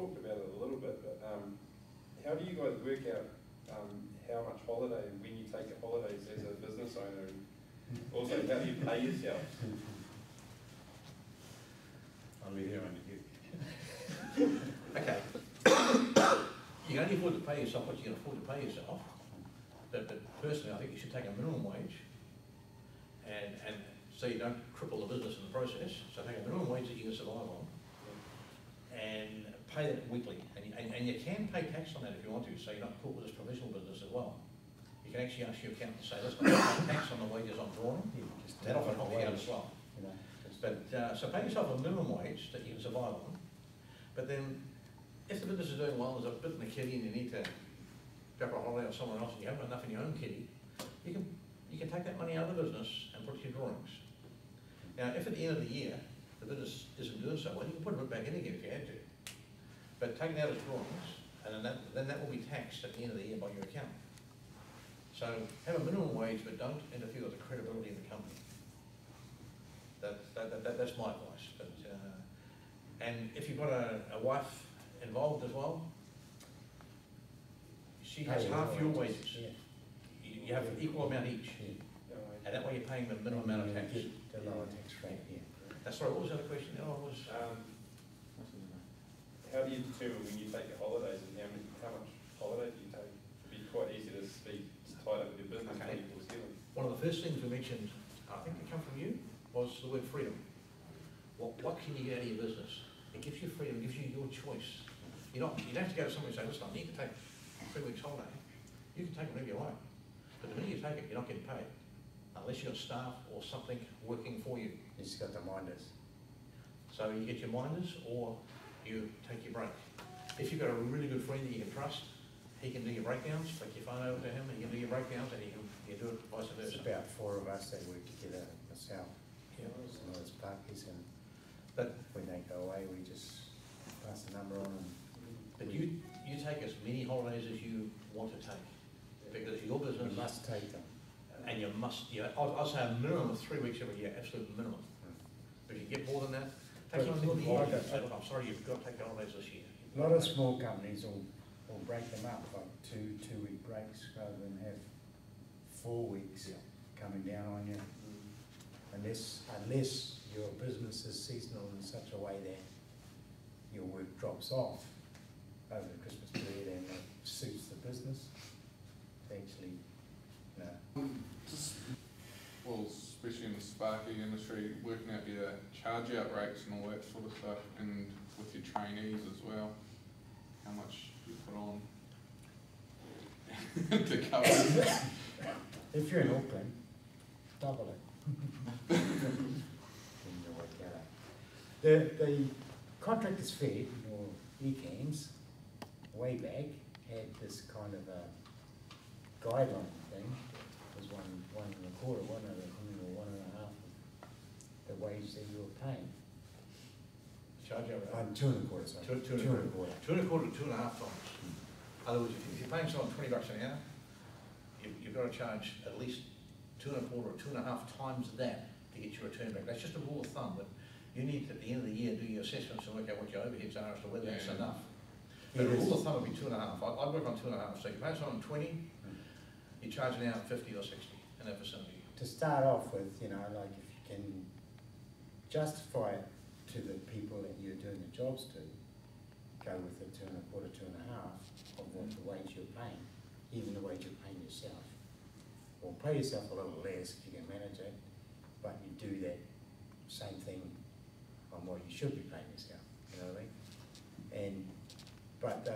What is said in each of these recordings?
talked about it a little bit, but how do you guys work out how much holiday when you take your holidays as a business owner? And also, how do you pay yourself? I'll be there under you. Okay. You can only afford to pay yourself what you can afford to pay yourself. But personally, I think you should take a minimum wage and so you don't cripple the business in the process. So take a minimum wage that you can survive on and pay that weekly. And you can pay tax on that if you want to, so you're not caught with this provisional business as well. You can actually ask your accountant to say, listen, I pay tax on the wages I'm drawing. That often helps you out as well. But so pay yourself a minimum wage that you can survive on. But then, if the business is doing well, there's a bit in the kitty and you need to go for a holiday or someone else and you haven't got enough in your own kitty, you can take that money out of the business and put it to your drawings. Now, if at the end of the year the business isn't doing so well, you can put it back in again if you had to. But take it out as drawings, and then that will be taxed at the end of the year by your accountant. So have a minimum wage, but don't interfere with the credibility of the company. That's my advice. But and if you've got a wife involved as well, she has half your wages. Yeah. You have an equal amount each, and that way you're paying the minimum amount of tax. The lower tax rate. Yeah. That's right. What was the other question? Oh, was how do you determine when you take your holidays and how much holiday do you take? It'd be quite easy to be tied up with your business. Okay. 24/7. One of the first things we mentioned, I think it came from you, was the word freedom. What can you get out of your business? It gives you freedom, it gives you your choice. You don't have to go to somebody and say, listen, I need to take 3 weeks holiday. You can take it whenever you like. But the minute you take it, you're not getting paid. Unless you've got staff or something working for you. You just got the minders. So you get your minders or you take your break. If you've got a really good friend that you can trust, he can do your breakdowns, take your phone over to him, and he can do your breakdowns, and you do it vice versa. There's about 4 of us that work together myself. Yeah. So it's parties, and but when they go away, we just pass the number on. But you take as many holidays as you want to take, because your business. You must take them. And you must, I'll say a minimum of 3 weeks every year, absolute minimum. If you get more than that, take some more than you. I'm sorry, you've got to take holidays this year. A lot of small companies will break them up, like two-week breaks rather than have 4 weeks coming down on you. Unless your business is seasonal in such a way that your work drops off over the Christmas period and it suits the business. Actually, no. Well, especially in the sparky industry, working out your charge out rates and all that sort of stuff, and with your trainees as well, how much you put on to cover. If you're in Auckland, double it. The Contractors Fair, or ECANS, way back, had this kind of a guideline thing. It was one and a quarter, 1 and a half of the wage that you were paying. Charge out rate? 2 and a quarter, sorry. Two and a quarter. 2 and a quarter to 2.5 times. In other words, if you're paying someone $20 an hour, you've got to charge at least 2 and a quarter or 2.5 times that to get your return back. That's just a rule of thumb, but you need to, at the end of the year, do your assessments and work out what your overheads are as to whether that's enough. But a rule of thumb would be 2.5. I'd work on 2.5. So you pay someone 20, you charge an hour 50 or 60 in that vicinity. To start off with, like if you can justify it to the people that you're doing the jobs to, go with the 2 and a quarter, 2.5 of what the wage you're paying, even the wage you're paying yourself. Or pay yourself a little less if you can manage it, but you do that same thing on what you should be paying yourself, you know what I mean? But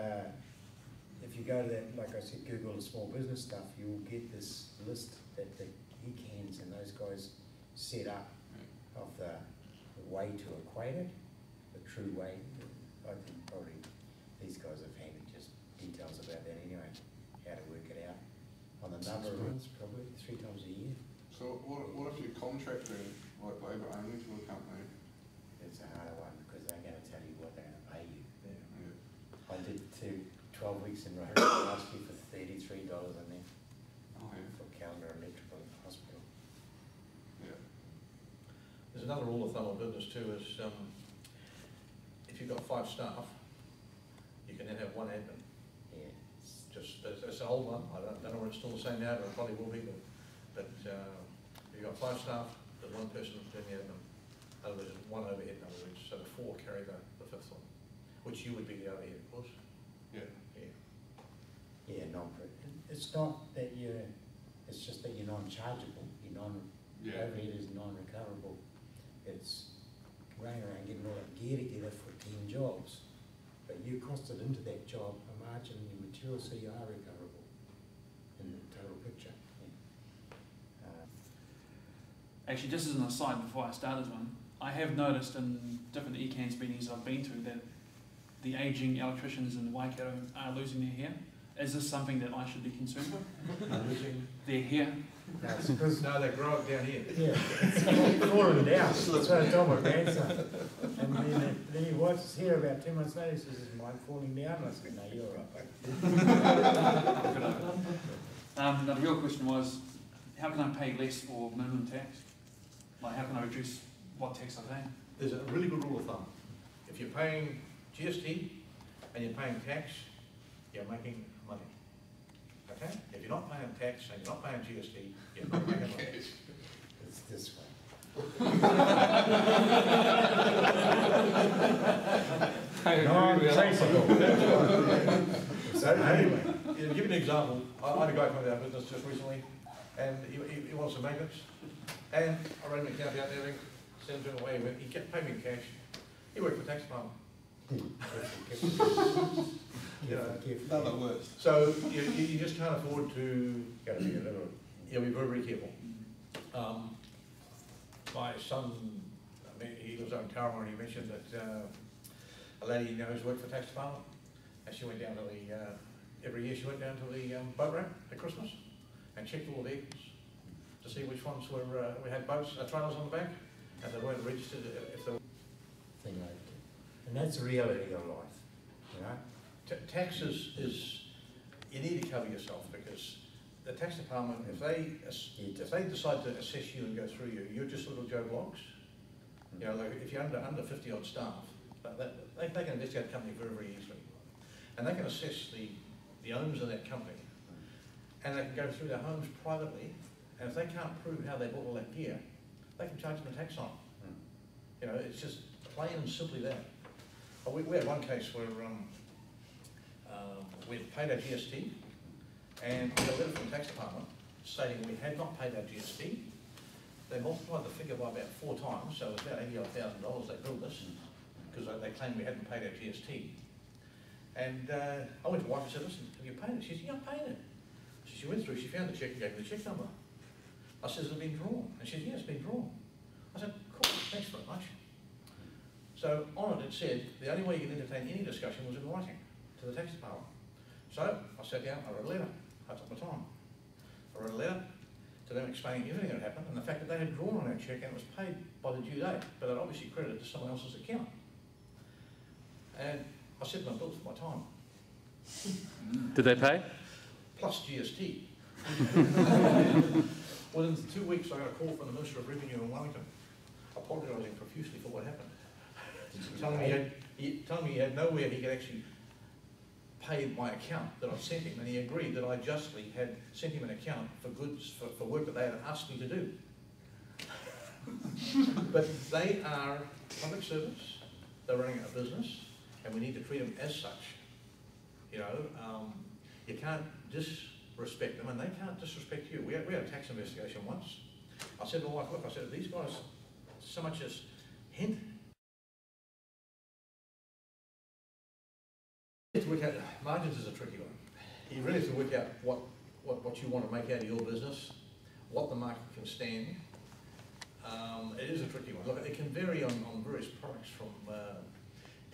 if you go to that, like I said, Google the small business stuff, you'll get this list that the ECANs and those guys set up of the way to equate it, the true way. I think probably these guys have handed just details about that anyway, how to work it out. On the number of runs, probably 3 times a year. So what if you're contracting like labour only to a company? It's a harder one because they're going to tell you what they're going to pay you. Yeah. I did 12 weeks in Rotorua last year for $33 a month for calendar electrical in the hospital. Yeah. There's another rule of thumb of business too is if you've got 5 staff, you can then have one admin. Yeah. Just, it's an old one, I don't know whether it's still the same now, but it probably will be, but you've got 5 staff, there's one person doing the admin. In other words, one overhead, in other words, so the 4 carry the 5th one, which you would be the overhead, of course. Yeah. Yeah, it's not that it's just that you're non-chargeable, overhead is non-recoverable. It's running around getting all that gear together for 10 jobs, but you costed into that job a margin in your material, so you are recoverable in the total picture. Yeah. Actually, just as an aside before I start this one, I have noticed in different ECANS meetings I've been to that the ageing electricians in Waikato are losing their hair. Is this something that I should be concerned with? Losing Their hair? No, it's because no, they grow up down here. yeah, it's falling down. That's what I told my grandson. And then he wipes his hair about 2 months later. He says, "Is mine falling down?" And I said, "No, you're right." Now the real question was, how can I pay less for minimum tax? Like, how can I reduce what tax I pay? There's a really good rule of thumb. If you're paying GST and you're paying tax, you're making money. Okay? If you're not paying tax and you're not paying GST, you're not making money. It's this way. Non-traceable. So anyway, to give you an example, I had a guy come to our business just recently, and he wants some maintenance, and I ran an account out there, sent him away, he kept paying me in cash. He worked for tax department. You know, None the worst. so you just can't afford to go to be a little, be very, very careful. My son, I mean, he lives out in Tauranga, and he mentioned that a lady he knows worked for tax department, and she went down to the, every year she went down to the boat ramp at Christmas and checked all the vehicles to see which ones were, we had boats, trailers on the back, and they weren't registered if they were. Thing like that. And that's the reality of life, you know. Taxes is, you need to cover yourself, because the tax department, if they decide to assess you and go through you, you're just little Joe Bloggs. You know, like if you're under 50 odd staff, they can investigate a company very, very easily. And they can assess the owners of that company. And they can go through their homes privately, and if they can't prove how they bought all that gear, they can charge them a tax on it. You know, it's just plain and simply that. We had one case where we paid our GST, and we got a letter from the tax department stating we had not paid our GST. They multiplied the figure by about 4 times, so it was about $80,000 they billed us, because they claimed we hadn't paid our GST. And I went to wife and said, "Listen, have you paid it?" She said, "Yeah, I paid it." So she went through, she found the cheque and gave me the cheque number. I said, "Has it been drawn?" And she said, "Yeah, it's been drawn." I said, "Cool, thanks very much." So on it said, the only way you can entertain any discussion was in writing to the tax department. So I sat down, I wrote a letter. I took my time. I wrote a letter to them explaining everything that had happened and the fact that they had drawn on our cheque and it was paid by the due date, but it obviously credited to someone else's account. And I said to them, I billed for my time. Did they pay? Plus GST. Within 2 weeks, I got a call from the Minister of Revenue in Wellington, apologising profusely for what happened. Telling me he had nowhere he could actually pay my account that I sent him, and he agreed that I justly had sent him an account for goods, for work that they had asked me to do. But they are public servants, they're running a business, and we need to treat them as such. You know, you can't disrespect them, and they can't disrespect you. We had a tax investigation once. I said to my wife, "Look," I said, "if these guys so much as hint," to work out, margins is a tricky one. You really have to work out what you want to make out of your business, what the market can stand. It is a tricky one. Look, it can vary on various products from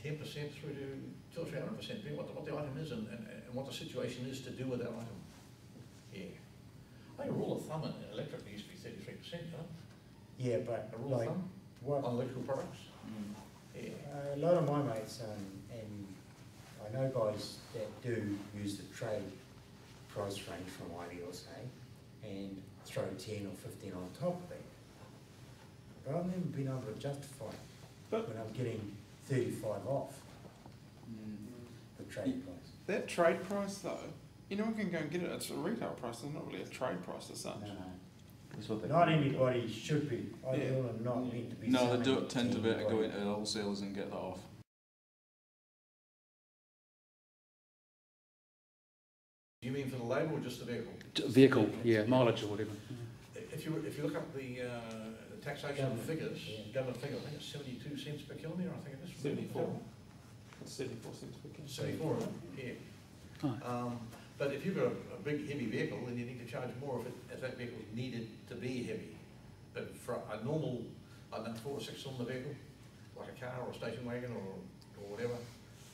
10% through to 200 or 300%, depending what the item is and what the situation is to do with that item. Yeah. I think a rule of thumb in electric used to be 33%, huh? Yeah, but A rule like of thumb what on electrical products? Yeah. a lot of my mates, and I know guys that do use the trade price range from IDL, say, and throw 10 or 15 on top of it. But I've never been able to justify it when I'm getting 35 off. The trade price. That trade price though, anyone can go and get it. It's a retail price. It's not really a trade price as such. That's what they Not anybody should be, ideal and not meant to be No, selling they do it tend to be anybody. go into wholesalers and get that off. Do you mean for the labour or just the vehicle? Vehicle, yeah, mileage or whatever. If you look up the taxation Government, figures, yeah. government figure, I think it's 72 cents per kilometre, I think it is. 74. It's 74 cents per kilometre. 74, yeah. Right. But if you've got a big heavy vehicle, then you need to charge more if that vehicle is needed to be heavy. But for a normal, I don't know, 4 or 6 cylinder vehicle, like a car or a station wagon or whatever,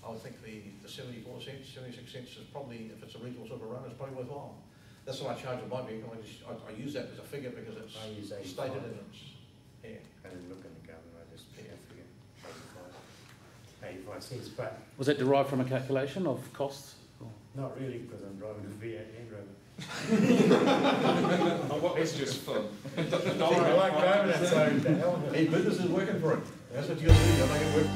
I would think the 74 cents, 76 cents is probably, if it's a regional super run, it's probably worthwhile. That's what I charge on my vehicle. I use that as a figure because it's I use 85. stated in its, yeah. I didn't look at the government, I just picked a figure, 85 cents, but Was that derived from a calculation of costs? Or- not really because I'm driving a V8 Land Rover. It's just fun. I like driving it, so the hell with it. Hey, business is working for it. That's what you gotta do, you gotta make it work.